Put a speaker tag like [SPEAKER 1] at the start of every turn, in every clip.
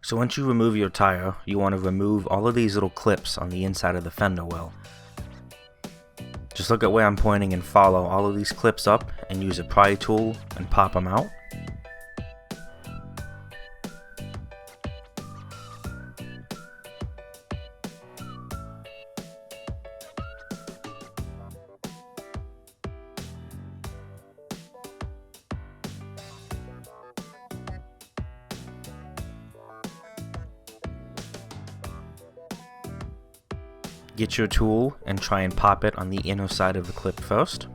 [SPEAKER 1] So once you remove your tire, you want to remove all of these little clips on the inside of the fender well. Just look at where I'm pointing and follow all of these clips up and use a pry tool and pop them out. Get your tool and try and pop it on the inner side of the clip first.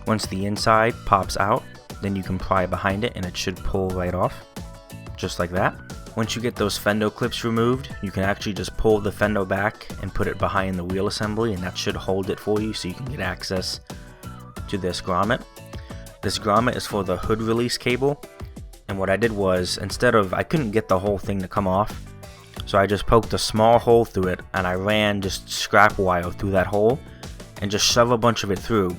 [SPEAKER 1] Once the inside pops out, then you can pry behind it and it should pull right off, just like that. Once you get those fender clips removed, you can actually just pull the fender back and put it behind the wheel assembly, and that should hold it for you so you can get access to this grommet. This grommet is for the hood release cable, and what I did was, I couldn't get the whole thing to come off, so I just poked a small hole through it and I ran just scrap wire through that hole and just shove a bunch of it through.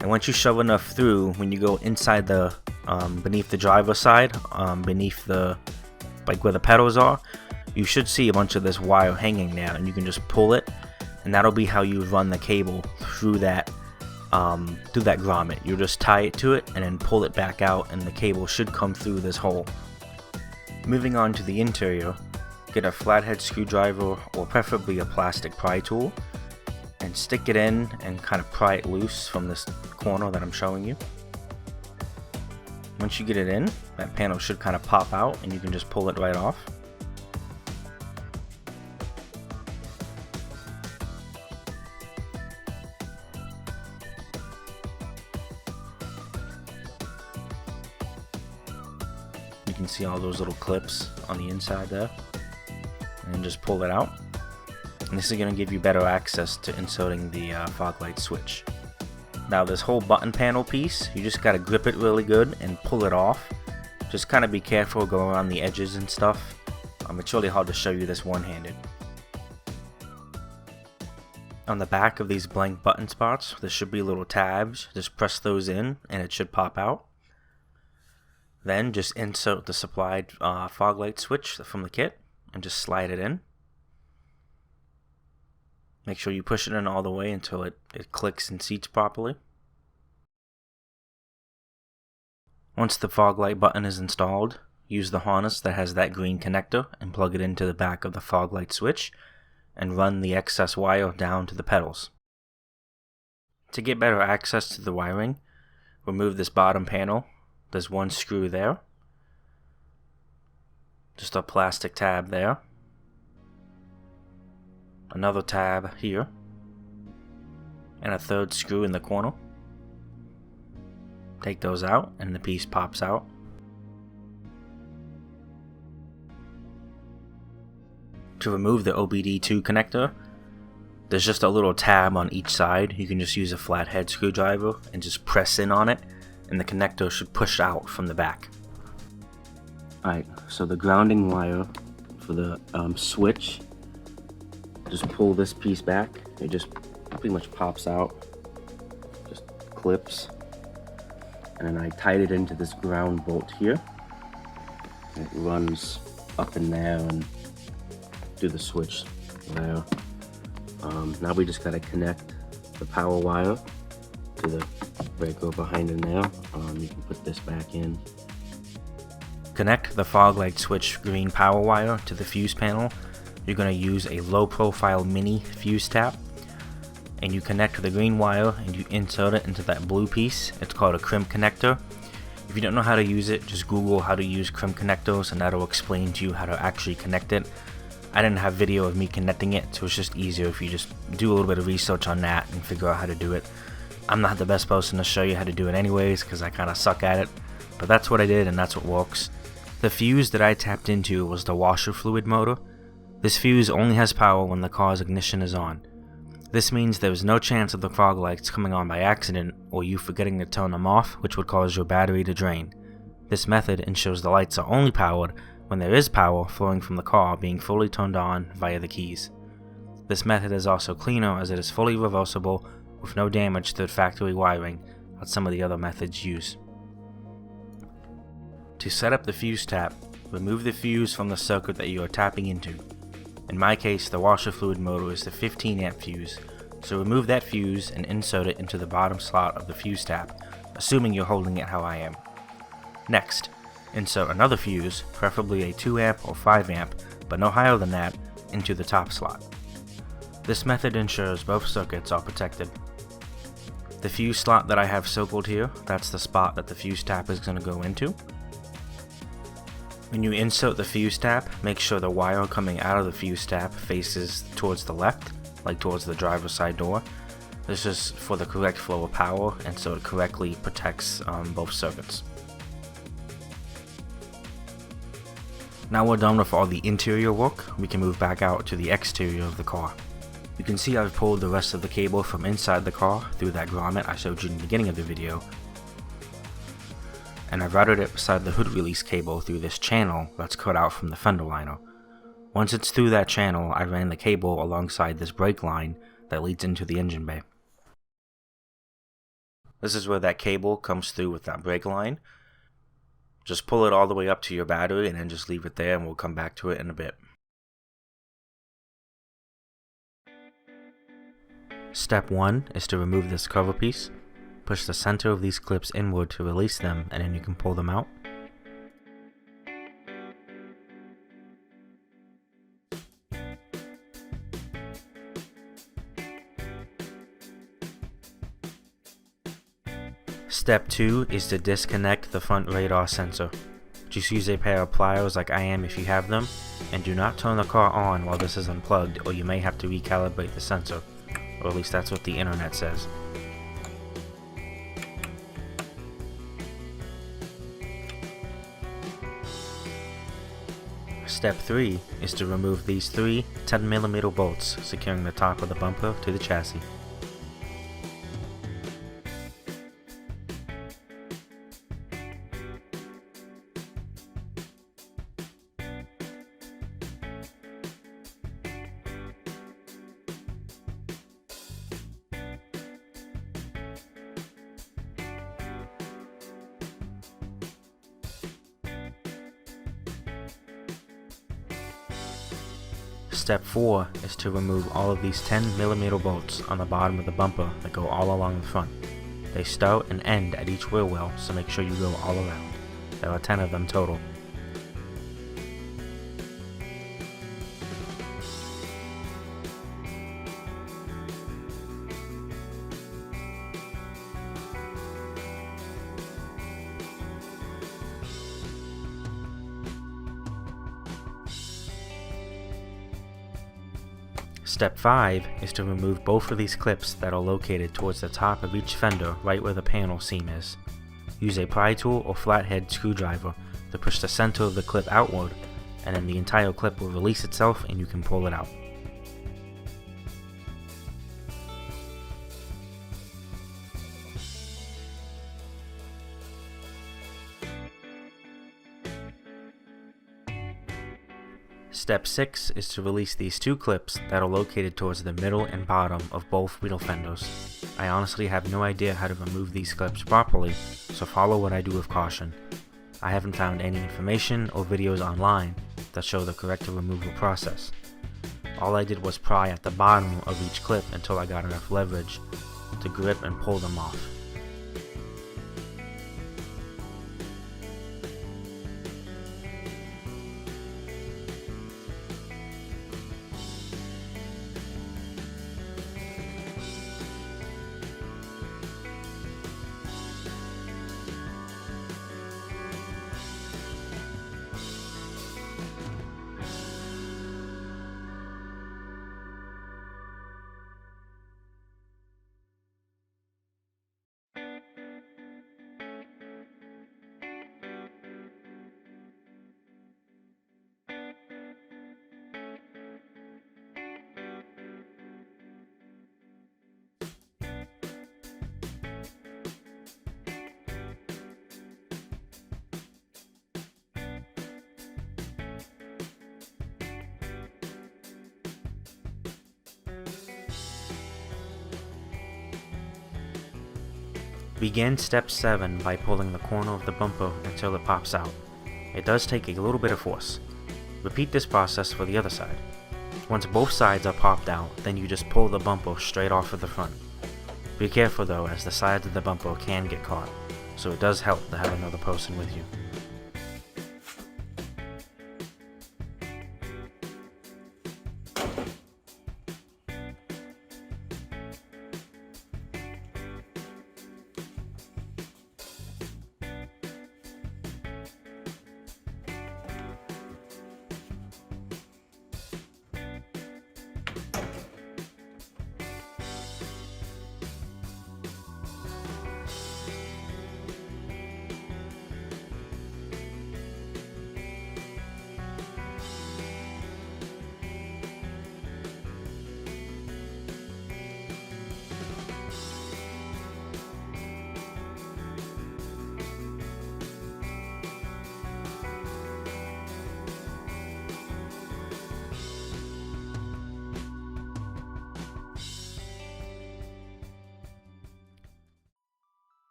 [SPEAKER 1] And once you shove enough through, when you go inside the beneath the driver's side, beneath the where the pedals are, you should see a bunch of this wire hanging there, and you can just pull it, and that'll be how you run the cable through that grommet. You just tie it to it and then pull it back out, and the cable should come through this hole. Moving on to the interior, get a flathead screwdriver or preferably a plastic pry tool and stick it in and kind of pry it loose from this corner that I'm showing you. Once you get it in, that panel should kind of pop out and you can just pull it right off. You can see all those little clips on the inside there, and just pull it out. And this is going to give you better access to inserting the fog light switch. Now this whole button panel piece, you just got to grip it really good and pull it off. Just kind of be careful, go around the edges and stuff. It's really hard to show you this one-handed. On the back of these blank button spots, there should be little tabs. Just press those in and it should pop out. Then just insert the supplied fog light switch from the kit and just slide it in. Make sure you push it in all the way until it clicks and seats properly. Once the fog light button is installed, use the harness that has that green connector and plug it into the back of the fog light switch and run the excess wire down to the pedals. To get better access to the wiring, remove this bottom panel. There's one screw there, just a plastic tab there, another tab here, and a third screw in the corner. Take those out and the piece pops out. To remove the OBD2 connector, there's just a little tab on each side. You can just use a flathead screwdriver and just press in on it, and the connector should push out from the back. Alright, so the grounding wire for the switch, just pull this piece back. It just pretty much pops out, just clips. And then I tied it into this ground bolt here. And it runs up in there and do the switch there. Now we just gotta connect the power wire to the breaker behind in there. You can put this back in. Connect the fog light switch green power wire to the fuse panel. You're going to use a low profile mini fuse tap, and you connect the green wire and you insert it into that blue piece. It's called a crimp connector. If you don't know how to use it, just Google how to use crimp connectors and that'll explain to you how to actually connect it. I didn't have video of me connecting it, so it's just easier if you just do a little bit of research on that and figure out how to do it. I'm not the best person to show you how to do it anyways, because I kind of suck at it, but that's what I did and that's what works. The fuse that I tapped into was the washer fluid motor. This fuse only has power when the car's ignition is on. This means there is no chance of the fog lights coming on by accident or you forgetting to turn them off, which would cause your battery to drain. This method ensures the lights are only powered when there is power flowing from the car being fully turned on via the keys. This method is also cleaner as it is fully reversible with no damage to the factory wiring that some of the other methods use. To set up the fuse tap, remove the fuse from the circuit that you are tapping into. In my case, the washer fluid motor is the 15 amp fuse, so remove that fuse and insert it into the bottom slot of the fuse tap, assuming you're holding it how I am. Next, insert another fuse, preferably a 2 amp or 5 amp, but no higher than that, into the top slot. This method ensures both circuits are protected. The fuse slot that I have circled here, that's the spot that the fuse tap is going to go into. When you insert the fuse tap, make sure the wire coming out of the fuse tap faces towards the left, like towards the driver's side door. This is for the correct flow of power and so it correctly protects both circuits. Now we're done with all the interior work, we can move back out to the exterior of the car. You can see I've pulled the rest of the cable from inside the car through that grommet I showed you in the beginning of the video, and I've routed it beside the hood release cable through this channel that's cut out from the fender liner. Once it's through that channel, I ran the cable alongside this brake line that leads into the engine bay. This is where that cable comes through with that brake line. Just pull it all the way up to your battery and then just leave it there, and we'll come back to it in a bit. Step 1 is to remove this cover piece. Push the center of these clips inward to release them, and then you can pull them out. Step 2 is to disconnect the front radar sensor. Just use a pair of pliers like I am if you have them, and do not turn the car on while this is unplugged or you may have to recalibrate the sensor, or at least that's what the internet says. Step 3 is to remove these 3 10mm bolts securing the top of the bumper to the chassis. Step 4 is to remove all of these 10mm bolts on the bottom of the bumper that go all along the front. They start and end at each wheel well, so make sure you go all around. There are 10 of them total. Step 5 is to remove both of these clips that are located towards the top of each fender right where the panel seam is. Use a pry tool or flathead screwdriver to push the center of the clip outward, and then the entire clip will release itself and you can pull it out. Step 6 is to release these 2 clips that are located towards the middle and bottom of both wheel fenders. I honestly have no idea how to remove these clips properly, so follow what I do with caution. I haven't found any information or videos online that show the correct removal process. All I did was pry at the bottom of each clip until I got enough leverage to grip and pull them off. Begin step 7 by pulling the corner of the bumper until it pops out. It does take a little bit of force. Repeat this process for the other side. Once both sides are popped out, then you just pull the bumper straight off of the front. Be careful though, as the sides of the bumper can get caught, so it does help to have another person with you.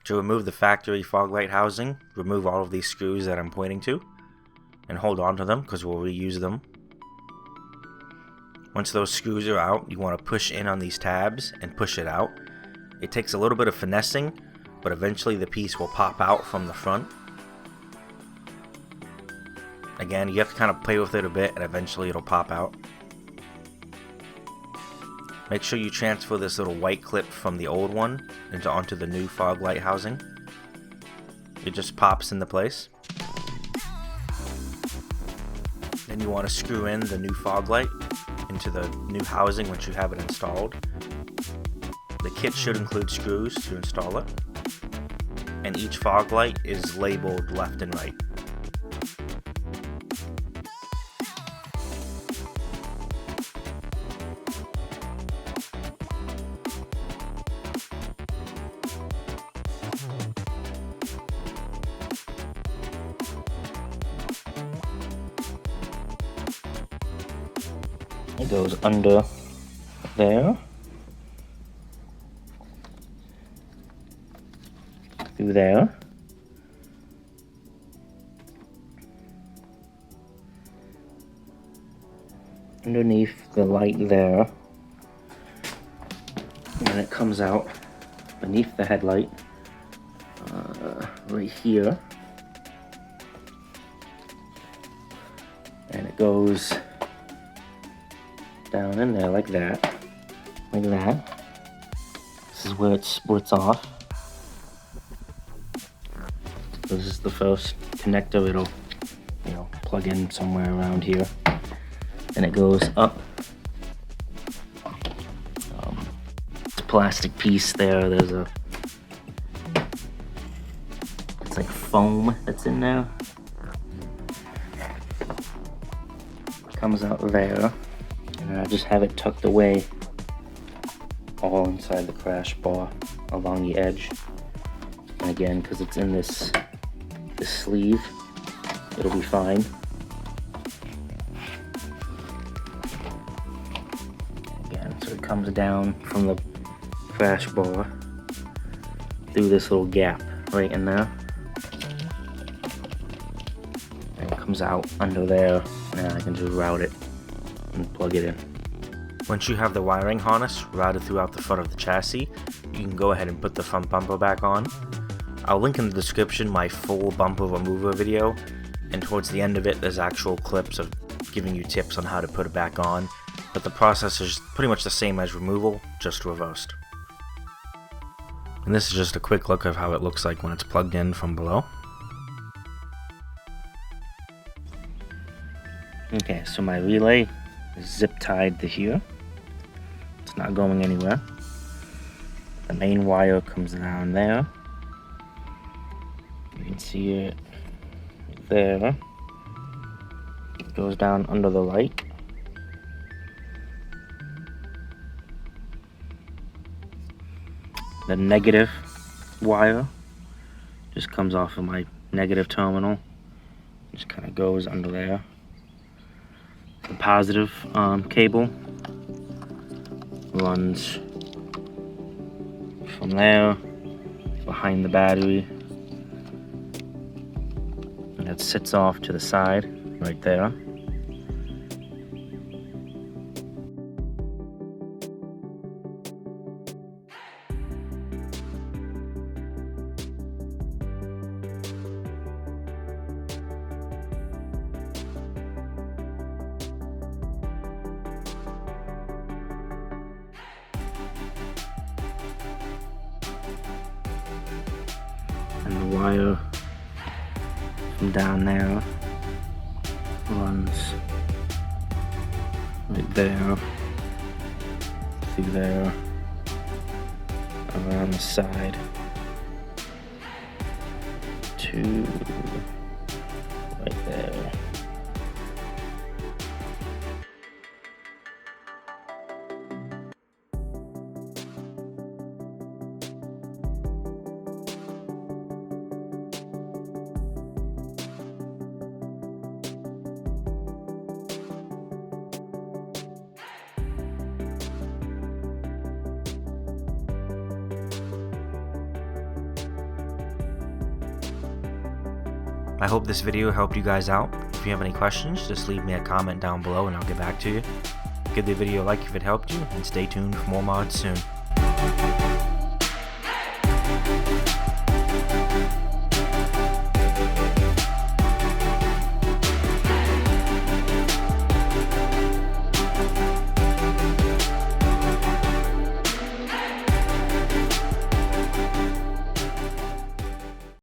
[SPEAKER 1] To remove the factory fog light housing, remove all of these screws that I'm pointing to, and hold on to them because we'll reuse them. Once those screws are out, you want to push in on these tabs and push it out. It takes a little bit of finessing, but eventually the piece will pop out from the front. Again, you have to kind of play with it a bit and eventually it'll pop out. Make sure you transfer this little white clip from the old one onto the new fog light housing. It just pops into place. Then you want to screw in the new fog light into the new housing once you have it installed. The kit should include screws to install it, and each fog light is labeled left and right. It goes under there, through there, underneath the light there, and then it comes out beneath the headlight, right here, and it goes down in there like that. This is where it splits off. This is the first connector. It'll, plug in somewhere around here, and it goes up. It's a plastic piece there. It's like foam that's in there. Comes out there. And I just have it tucked away all inside the crash bar along the edge. And again, because it's in this sleeve, it'll be fine. Again, so it comes down from the crash bar through this little gap right in there. And it comes out under there, and I can just route it and plug it in. Once you have the wiring harness routed throughout the front of the chassis, you can go ahead and put the front bumper back on. I'll link in the description my full bumper remover video, and towards the end of it there's actual clips of giving you tips on how to put it back on, but the process is pretty much the same as removal, just reversed. And this is just a quick look of how it looks like when it's plugged in from below. Okay, so my relay is zip tied to here. It's not going anywhere. The main wire comes down there. You can see it there. It goes down under the light. The negative wire just comes off of my negative terminal. Just kind of goes under there. The positive cable runs from there behind the battery. And it sits off to the side right there. And the wire from down there runs right there, through there, around the side to right there. I hope this video helped you guys out. If you have any questions, just leave me a comment down below and I'll get back to you. Give the video a like if it helped you, and stay tuned for more mods soon.